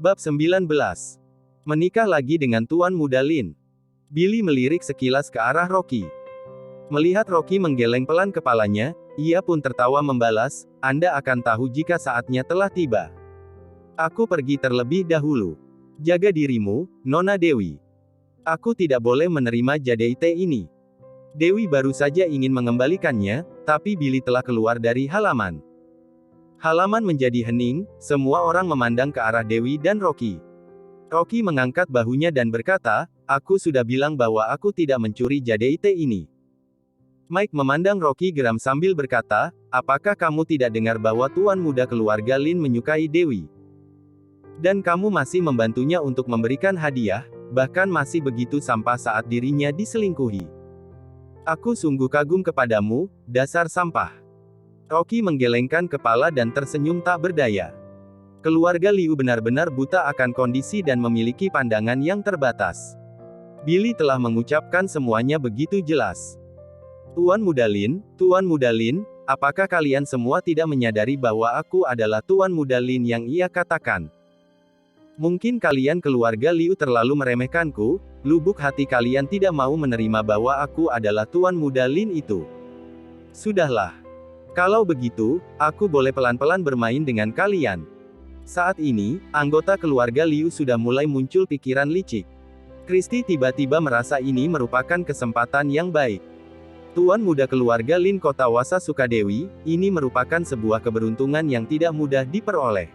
Bab 19. Menikah lagi dengan Tuan Muda Lin. Billy melirik sekilas ke arah Rocky. Melihat Rocky menggeleng pelan kepalanya, ia pun tertawa membalas, "Anda akan tahu jika saatnya telah tiba. Aku pergi terlebih dahulu. Jaga dirimu, Nona Dewi. Aku tidak boleh menerima jadeit ini." Dewi baru saja ingin mengembalikannya, tapi Billy telah keluar dari halaman. Halaman menjadi hening, semua orang memandang ke arah Dewi dan Rocky. Rocky mengangkat bahunya dan berkata, "Aku sudah bilang bahwa aku tidak mencuri jadeit ini." Mike memandang Rocky geram sambil berkata, "Apakah kamu tidak dengar bahwa tuan muda keluarga Lin menyukai Dewi? Dan kamu masih membantunya untuk memberikan hadiah, bahkan masih begitu sampah saat dirinya diselingkuhi. Aku sungguh kagum kepadamu, dasar sampah." Rocky menggelengkan kepala dan tersenyum tak berdaya. Keluarga Liu benar-benar buta akan kondisi dan memiliki pandangan yang terbatas. Billy telah mengucapkan semuanya begitu jelas. Tuan Muda Lin, apakah kalian semua tidak menyadari bahwa aku adalah Tuan Muda Lin yang ia katakan? Mungkin kalian keluarga Liu terlalu meremehkanku, lubuk hati kalian tidak mau menerima bahwa aku adalah Tuan Muda Lin itu. Sudahlah. Kalau begitu, aku boleh pelan-pelan bermain dengan kalian. Saat ini, anggota keluarga Liu sudah mulai muncul pikiran licik. Christy tiba-tiba merasa ini merupakan kesempatan yang baik. Tuan muda keluarga Lin Kota Wasa Sukadewi, ini merupakan sebuah keberuntungan yang tidak mudah diperoleh.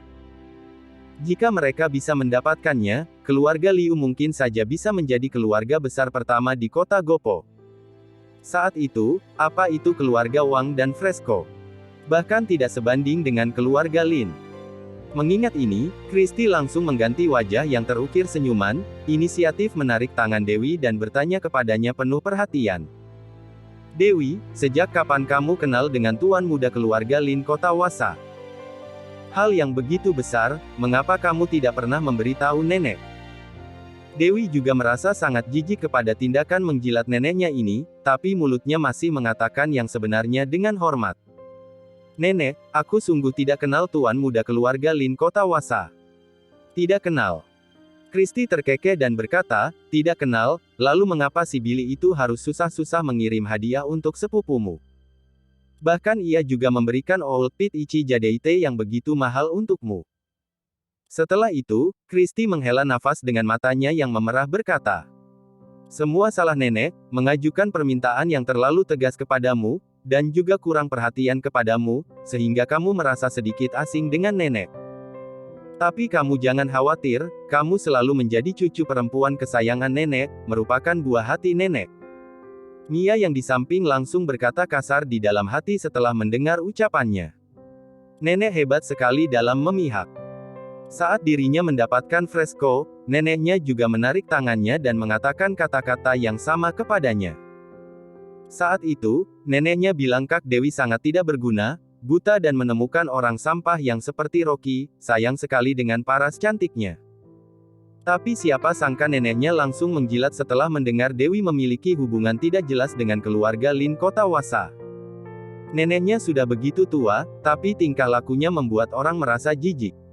Jika mereka bisa mendapatkannya, keluarga Liu mungkin saja bisa menjadi keluarga besar pertama di kota Gopo. Saat itu, apa itu keluarga Wang dan Fresco? Bahkan tidak sebanding dengan keluarga Lin. Mengingat ini, Christy langsung mengganti wajah yang terukir senyuman, inisiatif menarik tangan Dewi dan bertanya kepadanya penuh perhatian. "Dewi, sejak kapan kamu kenal dengan tuan muda keluarga Lin Kota Wasa? Hal yang begitu besar, mengapa kamu tidak pernah memberitahu nenek?" Dewi juga merasa sangat jijik kepada tindakan menjilat neneknya ini, tapi mulutnya masih mengatakan yang sebenarnya dengan hormat. "Nenek, aku sungguh tidak kenal tuan muda keluarga Lin Kota Wasa." "Tidak kenal?" Christy terkekeh dan berkata, "Tidak kenal, lalu mengapa si Billy itu harus susah-susah mengirim hadiah untuk sepupumu? Bahkan ia juga memberikan Old Pit Ichi Jadeite yang begitu mahal untukmu." Setelah itu, Christy menghela nafas dengan matanya yang memerah berkata, "Semua salah nenek, mengajukan permintaan yang terlalu tegas kepadamu, dan juga kurang perhatian kepadamu, sehingga kamu merasa sedikit asing dengan nenek. Tapi kamu jangan khawatir, kamu selalu menjadi cucu perempuan kesayangan nenek, merupakan buah hati nenek." Mia yang di samping langsung berkata kasar di dalam hati setelah mendengar ucapannya. Nenek hebat sekali dalam memihak. Saat dirinya mendapatkan Fresco, neneknya juga menarik tangannya dan mengatakan kata-kata yang sama kepadanya. Saat itu, neneknya bilang Kak Dewi sangat tidak berguna, buta dan menemukan orang sampah yang seperti Rocky, sayang sekali dengan paras cantiknya. Tapi siapa sangka neneknya langsung menjilat setelah mendengar Dewi memiliki hubungan tidak jelas dengan keluarga Lin Kota Wasa. Neneknya sudah begitu tua, tapi tingkah lakunya membuat orang merasa jijik.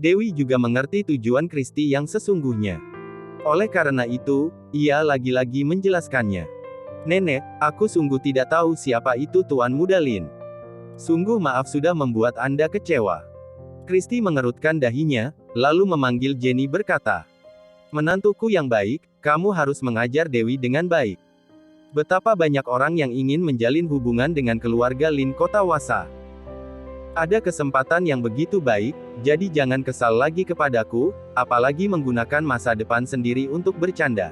Dewi juga mengerti tujuan Christy yang sesungguhnya. Oleh karena itu, ia lagi-lagi menjelaskannya. "Nenek, aku sungguh tidak tahu siapa itu Tuan Muda Lin. Sungguh maaf sudah membuat Anda kecewa." Christy mengerutkan dahinya, lalu memanggil Jenny berkata, "Menantuku yang baik, kamu harus mengajar Dewi dengan baik. Betapa banyak orang yang ingin menjalin hubungan dengan keluarga Lin Kota Wasa. Ada kesempatan yang begitu baik, jadi jangan kesal lagi kepadaku, apalagi menggunakan masa depan sendiri untuk bercanda."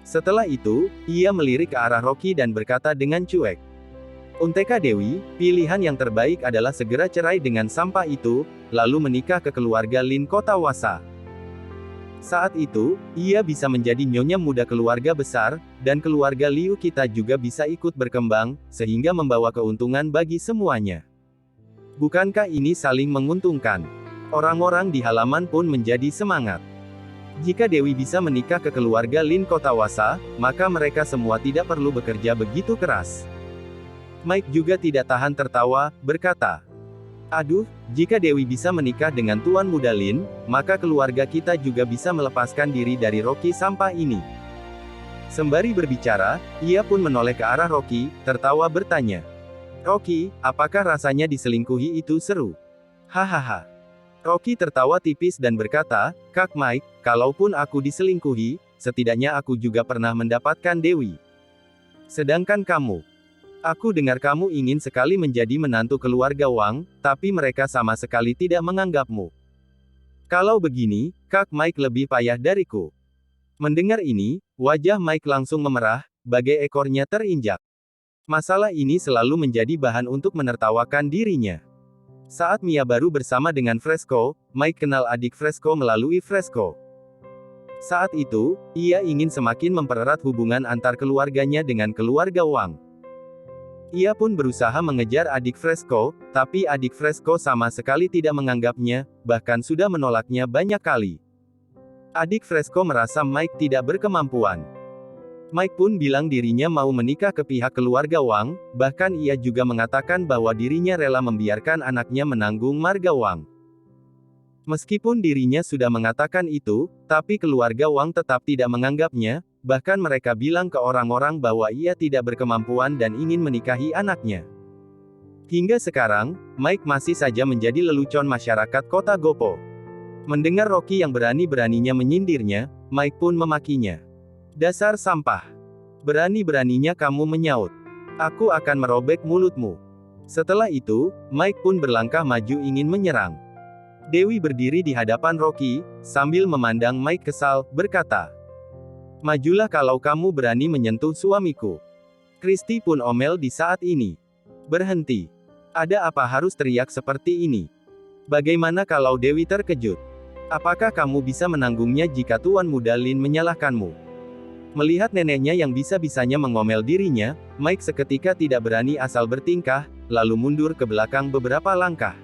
Setelah itu, ia melirik ke arah Rocky dan berkata dengan cuek, "Unteka Dewi, pilihan yang terbaik adalah segera cerai dengan sampah itu, lalu menikah ke keluarga Lin Kota Wasa. Saat itu, ia bisa menjadi nyonya muda keluarga besar, dan keluarga Liu kita juga bisa ikut berkembang, sehingga membawa keuntungan bagi semuanya. Bukankah ini saling menguntungkan?" Orang-orang di halaman pun menjadi semangat. Jika Dewi bisa menikah ke keluarga Lin Kota Wasa, maka mereka semua tidak perlu bekerja begitu keras. Mike juga tidak tahan tertawa, berkata, Aduh, jika Dewi bisa menikah dengan Tuan Muda Lin, maka keluarga kita juga bisa melepaskan diri dari Rocky sampah ini. Sembari berbicara, ia pun menoleh ke arah Rocky, tertawa bertanya. Rocky, apakah rasanya diselingkuhi itu seru? Hahaha. Rocky tertawa tipis dan berkata, Kak Mike, kalaupun aku diselingkuhi, setidaknya aku juga pernah mendapatkan Dewi. Sedangkan kamu, aku dengar kamu ingin sekali menjadi menantu keluarga Wang, tapi mereka sama sekali tidak menganggapmu. Kalau begini, Kak Mike lebih payah dariku. Mendengar ini, wajah Mike langsung memerah, bagai ekornya terinjak. Masalah ini selalu menjadi bahan untuk menertawakan dirinya. Saat Mia baru bersama dengan Fresco, Mike kenal adik Fresco melalui Fresco. Saat itu, ia ingin semakin mempererat hubungan antar keluarganya dengan keluarga Wang. Ia pun berusaha mengejar adik Fresco, tapi adik Fresco sama sekali tidak menganggapnya, bahkan sudah menolaknya banyak kali. Adik Fresco merasa Mike tidak berkemampuan. Mike pun bilang dirinya mau menikah ke pihak keluarga Wang, bahkan ia juga mengatakan bahwa dirinya rela membiarkan anaknya menanggung marga Wang. Meskipun dirinya sudah mengatakan itu, tapi keluarga Wang tetap tidak menganggapnya, bahkan mereka bilang ke orang-orang bahwa ia tidak berkemampuan dan ingin menikahi anaknya. Hingga sekarang, Mike masih saja menjadi lelucon masyarakat kota Gopo. Mendengar Rocky yang berani-beraninya menyindirnya, Mike pun memakinya. Dasar sampah. Berani-beraninya kamu menyaut. Aku akan merobek mulutmu. Setelah itu, Mike pun berlangkah maju ingin menyerang. Dewi berdiri di hadapan Rocky, sambil memandang Mike kesal, berkata. Majulah kalau kamu berani menyentuh suamiku. Christy pun omel di saat ini. Berhenti. Ada apa harus teriak seperti ini? Bagaimana kalau Dewi terkejut? Apakah kamu bisa menanggungnya jika Tuan Muda Lin menyalahkanmu? Melihat neneknya yang bisa-bisanya mengomel dirinya, Mike seketika tidak berani asal bertingkah, lalu mundur ke belakang beberapa langkah.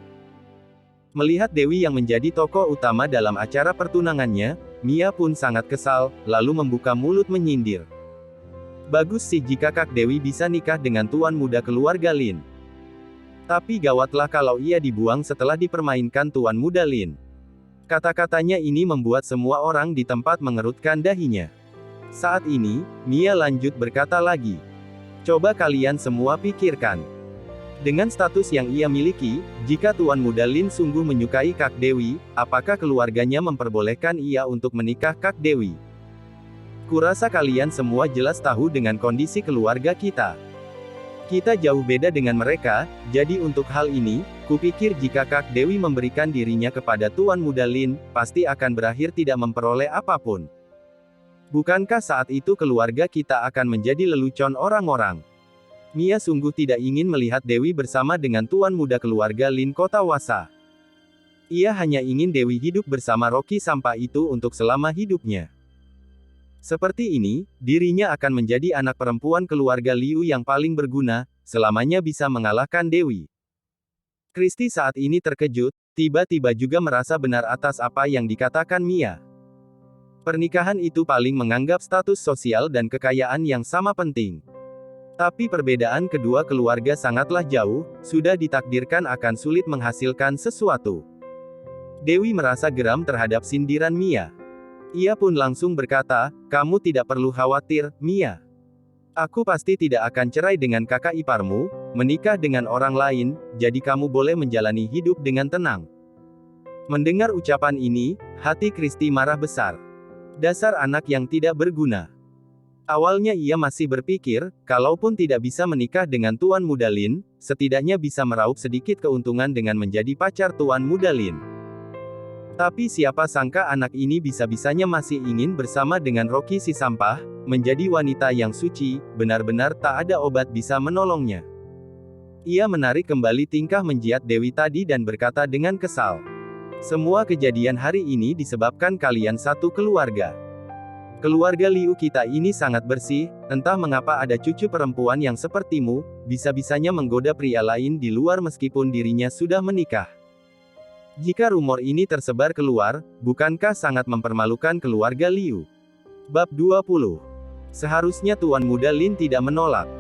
Melihat Dewi yang menjadi tokoh utama dalam acara pertunangannya, Mia pun sangat kesal, lalu membuka mulut menyindir. Bagus sih jika Kak Dewi bisa nikah dengan Tuan Muda keluarga Lin. Tapi gawatlah kalau ia dibuang setelah dipermainkan Tuan Muda Lin. Kata-katanya ini membuat semua orang di tempat mengerutkan dahinya. Saat ini, Mia lanjut berkata lagi. Coba kalian semua pikirkan. Dengan status yang ia miliki, jika Tuan Muda Lin sungguh menyukai Kak Dewi, apakah keluarganya memperbolehkan ia untuk menikah Kak Dewi? Kurasa kalian semua jelas tahu dengan kondisi keluarga kita. Kita jauh beda dengan mereka, jadi untuk hal ini, kupikir jika Kak Dewi memberikan dirinya kepada Tuan Muda Lin, pasti akan berakhir tidak memperoleh apapun. Bukankah saat itu keluarga kita akan menjadi lelucon orang-orang? Mia sungguh tidak ingin melihat Dewi bersama dengan Tuan Muda keluarga Lin Kota Wasa. Ia hanya ingin Dewi hidup bersama Rocky sampah itu untuk selama hidupnya. Seperti ini, dirinya akan menjadi anak perempuan keluarga Liu yang paling berguna, selamanya bisa mengalahkan Dewi. Christy saat ini terkejut, tiba-tiba juga merasa benar atas apa yang dikatakan Mia. Pernikahan itu paling menganggap status sosial dan kekayaan yang sama penting. Tapi perbedaan kedua keluarga sangatlah jauh, sudah ditakdirkan akan sulit menghasilkan sesuatu. Dewi merasa geram terhadap sindiran Mia. Ia pun langsung berkata, kamu tidak perlu khawatir, Mia. Aku pasti tidak akan cerai dengan kakak iparmu, menikah dengan orang lain, jadi kamu boleh menjalani hidup dengan tenang. Mendengar ucapan ini, hati Christy marah besar. Dasar anak yang tidak berguna. Awalnya ia masih berpikir, kalaupun tidak bisa menikah dengan Tuan Muda Lin, setidaknya bisa meraup sedikit keuntungan dengan menjadi pacar Tuan Muda Lin. Tapi siapa sangka anak ini bisa-bisanya masih ingin bersama dengan Rocky si sampah, menjadi wanita yang suci, benar-benar tak ada obat bisa menolongnya. Ia menarik kembali tingkah menjiat Dewi tadi dan berkata dengan kesal. Semua kejadian hari ini disebabkan kalian satu keluarga. Keluarga Liu kita ini sangat bersih, entah mengapa ada cucu perempuan yang sepertimu, bisa-bisanya menggoda pria lain di luar meskipun dirinya sudah menikah. Jika rumor ini tersebar keluar, bukankah sangat mempermalukan keluarga Liu? Bab 20. Seharusnya Tuan Muda Lin tidak menolak.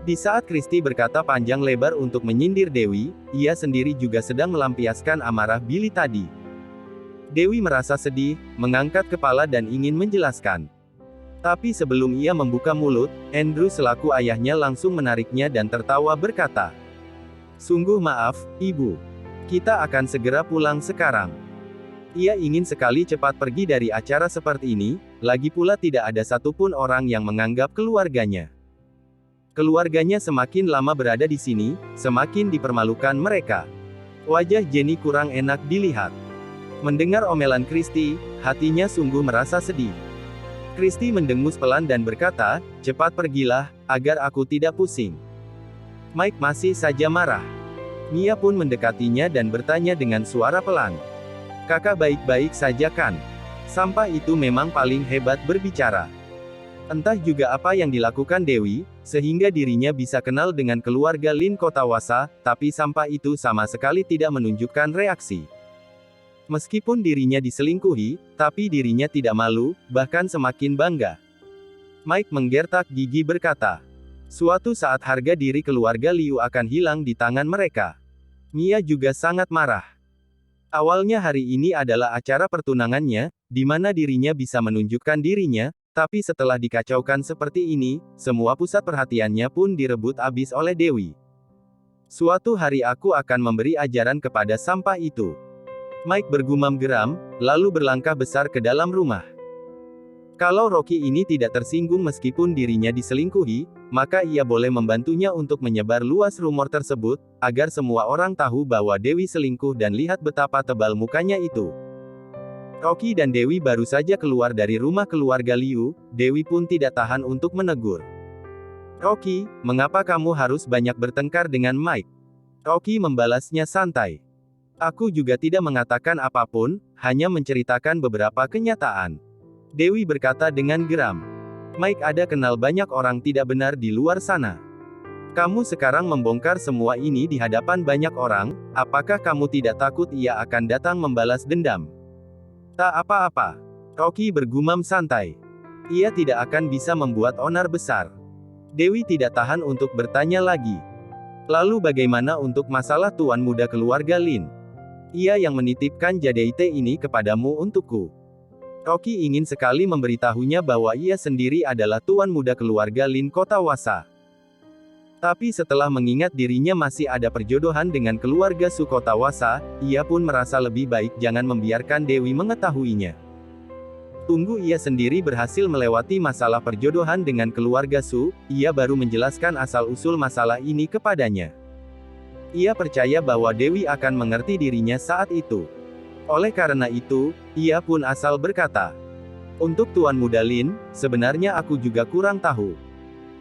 Di saat Christy berkata panjang lebar untuk menyindir Dewi, ia sendiri juga sedang melampiaskan amarah Billy tadi. Dewi merasa sedih, mengangkat kepala dan ingin menjelaskan. Tapi sebelum ia membuka mulut, Andrew selaku ayahnya langsung menariknya dan tertawa berkata, "Sungguh maaf, Ibu. Kita akan segera pulang sekarang." Ia ingin sekali cepat pergi dari acara seperti ini, lagi pula tidak ada satupun orang yang menganggap keluarganya. Keluarganya semakin lama berada di sini, semakin dipermalukan mereka. Wajah Jenny kurang enak dilihat. Mendengar omelan Christy, hatinya sungguh merasa sedih. Christy mendengus pelan dan berkata, "Cepat pergilah, agar aku tidak pusing." Mike masih saja marah. Mia pun mendekatinya dan bertanya dengan suara pelan. "Kakak baik-baik saja kan? Sampah itu memang paling hebat berbicara." Entah juga apa yang dilakukan Dewi, sehingga dirinya bisa kenal dengan keluarga Lin Kotawasa, tapi sampah itu sama sekali tidak menunjukkan reaksi. Meskipun dirinya diselingkuhi, tapi dirinya tidak malu, bahkan semakin bangga. Mike menggertak gigi berkata, "Suatu saat harga diri keluarga Liu akan hilang di tangan mereka." Mia juga sangat marah. Awalnya hari ini adalah acara pertunangannya, di mana dirinya bisa menunjukkan dirinya, tapi setelah dikacaukan seperti ini, semua pusat perhatiannya pun direbut habis oleh Dewi. "Suatu hari aku akan memberi ajaran kepada sampah itu." Mike bergumam geram, lalu berlangkah besar ke dalam rumah. Kalau Rocky ini tidak tersinggung meskipun dirinya diselingkuhi, maka ia boleh membantunya untuk menyebar luas rumor tersebut, agar semua orang tahu bahwa Dewi selingkuh dan lihat betapa tebal mukanya itu. Rocky dan Dewi baru saja keluar dari rumah keluarga Liu, Dewi pun tidak tahan untuk menegur. "Rocky, mengapa kamu harus banyak bertengkar dengan Mike?" Rocky membalasnya santai. "Aku juga tidak mengatakan apapun, hanya menceritakan beberapa kenyataan." Dewi berkata dengan geram. "Mike ada kenal banyak orang tidak benar di luar sana. Kamu sekarang membongkar semua ini di hadapan banyak orang, apakah kamu tidak takut ia akan datang membalas dendam?" "Tak apa-apa." Rocky bergumam santai. Ia tidak akan bisa membuat onar besar. Dewi tidak tahan untuk bertanya lagi. "Lalu bagaimana untuk masalah tuan muda keluarga Lin? Ia yang menitipkan Jadeite ini kepadamu untukku." Rocky ingin sekali memberitahunya bahwa ia sendiri adalah tuan muda keluarga Lin Kotawasa. Tapi setelah mengingat dirinya masih ada perjodohan dengan keluarga Su Kotawasa, ia pun merasa lebih baik jangan membiarkan Dewi mengetahuinya. Tunggu ia sendiri berhasil melewati masalah perjodohan dengan keluarga Su, ia baru menjelaskan asal-usul masalah ini kepadanya. Ia percaya bahwa Dewi akan mengerti dirinya saat itu. Oleh karena itu, ia pun asal berkata, "Untuk Tuan Muda Lin, sebenarnya aku juga kurang tahu.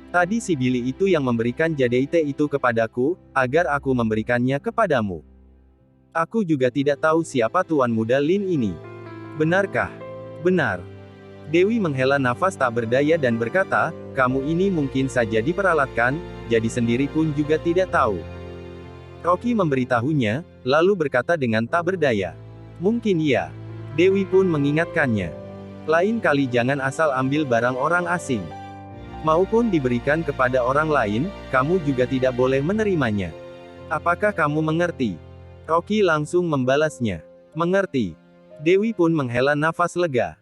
Tadi si Billy itu yang memberikan Jadeite itu kepadaku, agar aku memberikannya kepadamu. Aku juga tidak tahu siapa Tuan Muda Lin ini. Benarkah?" "Benar." Dewi menghela nafas tak berdaya dan berkata, "Kamu ini mungkin saja diperalatkan, jadi sendiri pun juga tidak tahu." Rocky memberitahunya, lalu berkata dengan tak berdaya, "Mungkin ya." Dewi pun mengingatkannya, "Lain kali jangan asal ambil barang orang asing. Maupun diberikan kepada orang lain, kamu juga tidak boleh menerimanya. Apakah kamu mengerti?" Rocky langsung membalasnya, "Mengerti." Dewi pun menghela nafas lega.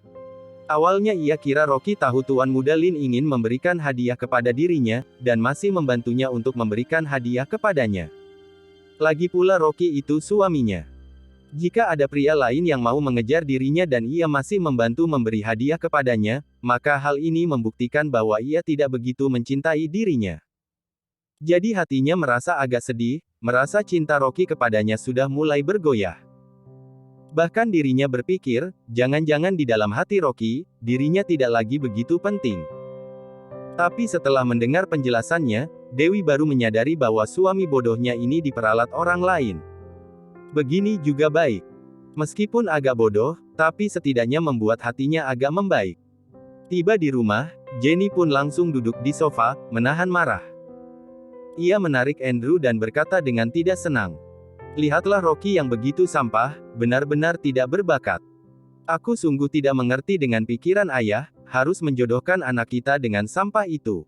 Awalnya ia kira Rocky tahu Tuan Muda Lin ingin memberikan hadiah kepada dirinya, dan masih membantunya untuk memberikan hadiah kepadanya. Lagi pula Rocky itu suaminya. Jika ada pria lain yang mau mengejar dirinya dan ia masih membantu memberi hadiah kepadanya, maka hal ini membuktikan bahwa ia tidak begitu mencintai dirinya. Jadi hatinya merasa agak sedih, merasa cinta Rocky kepadanya sudah mulai bergoyah. Bahkan dirinya berpikir, jangan-jangan di dalam hati Rocky, dirinya tidak lagi begitu penting. Tapi setelah mendengar penjelasannya, Dewi baru menyadari bahwa suami bodohnya ini diperalat orang lain. Begini juga baik. Meskipun agak bodoh, tapi setidaknya membuat hatinya agak membaik. Tiba di rumah, Jenny pun langsung duduk di sofa, menahan marah. Ia menarik Andrew dan berkata dengan tidak senang, "Lihatlah Rocky yang begitu sampah, benar-benar tidak berbakat. Aku sungguh tidak mengerti dengan pikiran ayah, harus menjodohkan anak kita dengan sampah itu."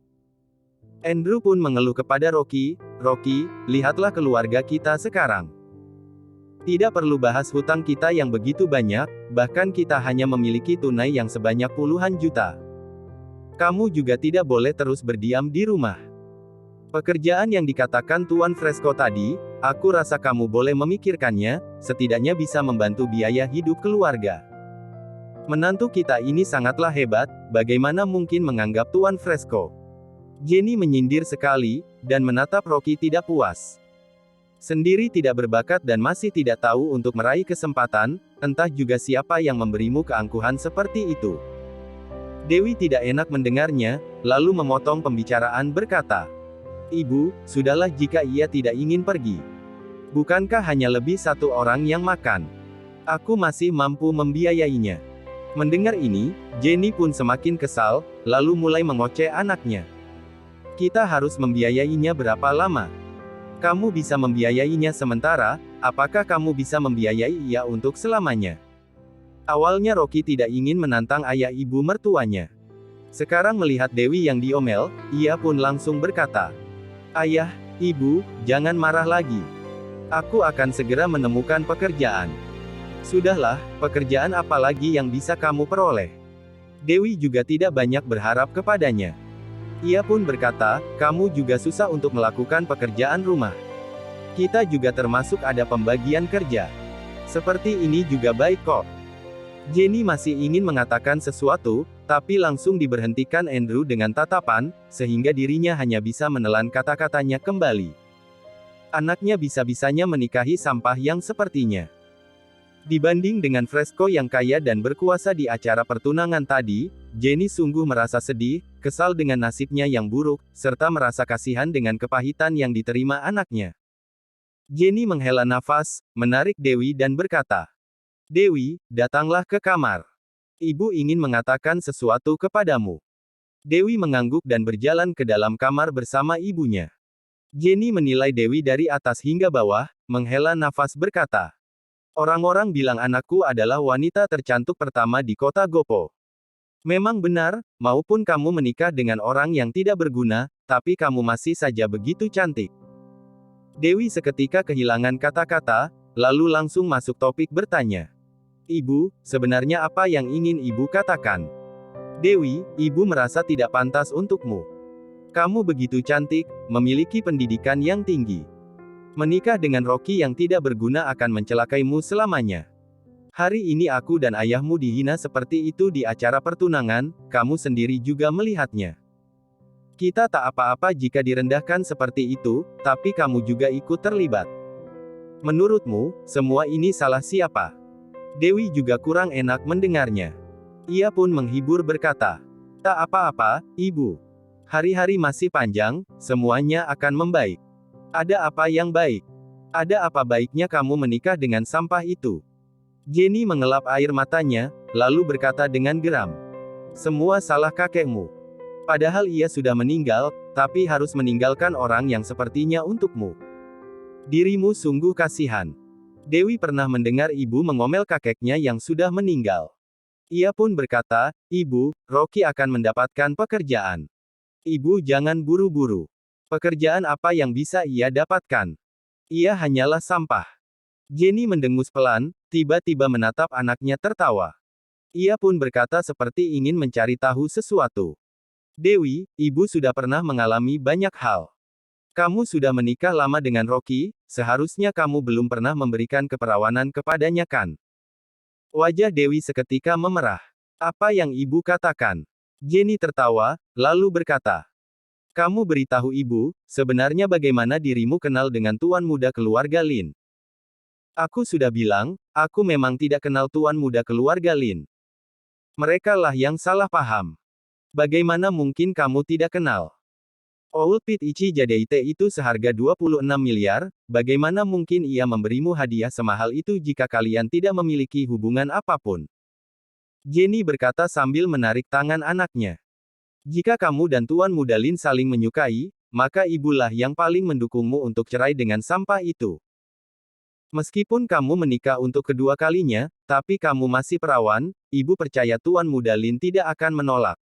Andrew pun mengeluh kepada Rocky, "Rocky, lihatlah keluarga kita sekarang. Tidak perlu bahas hutang kita yang begitu banyak, bahkan kita hanya memiliki tunai yang sebanyak puluhan juta. Kamu juga tidak boleh terus berdiam di rumah. Pekerjaan yang dikatakan Tuan Fresco tadi, aku rasa kamu boleh memikirkannya, setidaknya bisa membantu biaya hidup keluarga. Menantu kita ini sangatlah hebat, bagaimana mungkin menganggap Tuan Fresco?" Jenny menyindir sekali, dan menatap Rocky tidak puas. Sendiri tidak berbakat dan masih tidak tahu untuk meraih kesempatan, entah juga siapa yang memberimu keangkuhan seperti itu. Dewi tidak enak mendengarnya, lalu memotong pembicaraan berkata, "Ibu, sudahlah jika ia tidak ingin pergi. Bukankah hanya lebih satu orang yang makan? Aku masih mampu membiayainya." Mendengar ini, Jenny pun semakin kesal, lalu mulai mengoceh anaknya. "Kita harus membiayainya berapa lama? Kamu bisa membiayainya sementara, apakah kamu bisa membiayai ia untuk selamanya?" Awalnya Rocky tidak ingin menantang ayah ibu mertuanya. Sekarang melihat Dewi yang diomel, ia pun langsung berkata, "Ayah, ibu, jangan marah lagi. Aku akan segera menemukan pekerjaan." "Sudahlah, pekerjaan apa lagi yang bisa kamu peroleh?" Dewi juga tidak banyak berharap kepadanya. Ia pun berkata, "Kamu juga susah untuk melakukan pekerjaan rumah. Kita juga termasuk ada pembagian kerja. Seperti ini juga baik kok." Jenny masih ingin mengatakan sesuatu, tapi langsung diberhentikan Andrew dengan tatapan, sehingga dirinya hanya bisa menelan kata-katanya kembali. Anaknya bisa-bisanya menikahi sampah yang sepertinya. Dibanding dengan Fresco yang kaya dan berkuasa di acara pertunangan tadi, Jenny sungguh merasa sedih, kesal dengan nasibnya yang buruk, serta merasa kasihan dengan kepahitan yang diterima anaknya. Jenny menghela nafas, menarik Dewi dan berkata, "Dewi, datanglah ke kamar. Ibu ingin mengatakan sesuatu kepadamu." Dewi mengangguk dan berjalan ke dalam kamar bersama ibunya. Jenny menilai Dewi dari atas hingga bawah, menghela nafas berkata, "Orang-orang bilang anakku adalah wanita tercantik pertama di kota Gopo. Memang benar, maupun kamu menikah dengan orang yang tidak berguna, tapi kamu masih saja begitu cantik." Dewi seketika kehilangan kata-kata, lalu langsung masuk topik bertanya, "Ibu, sebenarnya apa yang ingin ibu katakan?" "Dewi, ibu merasa tidak pantas untukmu. Kamu begitu cantik, memiliki pendidikan yang tinggi. Menikah dengan Rocky yang tidak berguna akan mencelakaimu selamanya. Hari ini aku dan ayahmu dihina seperti itu di acara pertunangan, kamu sendiri juga melihatnya. Kita tak apa-apa jika direndahkan seperti itu, tapi kamu juga ikut terlibat. Menurutmu, semua ini salah siapa?" Dewi juga kurang enak mendengarnya. Ia pun menghibur berkata, "Tak apa-apa, Ibu. Hari-hari masih panjang, semuanya akan membaik. Ada apa yang baik? Ada apa baiknya kamu menikah dengan sampah itu?" Jenny mengelap air matanya, lalu berkata dengan geram, "Semua salah kakekmu. Padahal ia sudah meninggal, tapi harus meninggalkan orang yang sepertinya untukmu. Dirimu sungguh kasihan." Dewi pernah mendengar ibu mengomel kakeknya yang sudah meninggal. Ia pun berkata, "Ibu, Rocky akan mendapatkan pekerjaan. Ibu jangan buru-buru. Pekerjaan apa yang bisa ia dapatkan? Ia hanyalah sampah." Jenny mendengus pelan, tiba-tiba menatap anaknya tertawa. Ia pun berkata seperti ingin mencari tahu sesuatu. "Dewi, ibu sudah pernah mengalami banyak hal. Kamu sudah menikah lama dengan Rocky, seharusnya kamu belum pernah memberikan keperawanan kepadanya kan?" Wajah Dewi seketika memerah. "Apa yang ibu katakan?" Jenny tertawa, lalu berkata, "Kamu beritahu ibu, sebenarnya bagaimana dirimu kenal dengan tuan muda keluarga Lin?" "Aku sudah bilang, aku memang tidak kenal tuan muda keluarga Lin. Mereka lah yang salah paham. Bagaimana mungkin kamu tidak kenal? Old Pit Ichi Jadeite itu seharga 26 miliar, bagaimana mungkin ia memberimu hadiah semahal itu jika kalian tidak memiliki hubungan apapun?" Jenny berkata sambil menarik tangan anaknya. "Jika kamu dan tuan muda Lin saling menyukai, maka ibulah yang paling mendukungmu untuk cerai dengan sampah itu. Meskipun kamu menikah untuk kedua kalinya, tapi kamu masih perawan, ibu percaya tuan muda Lin tidak akan menolak."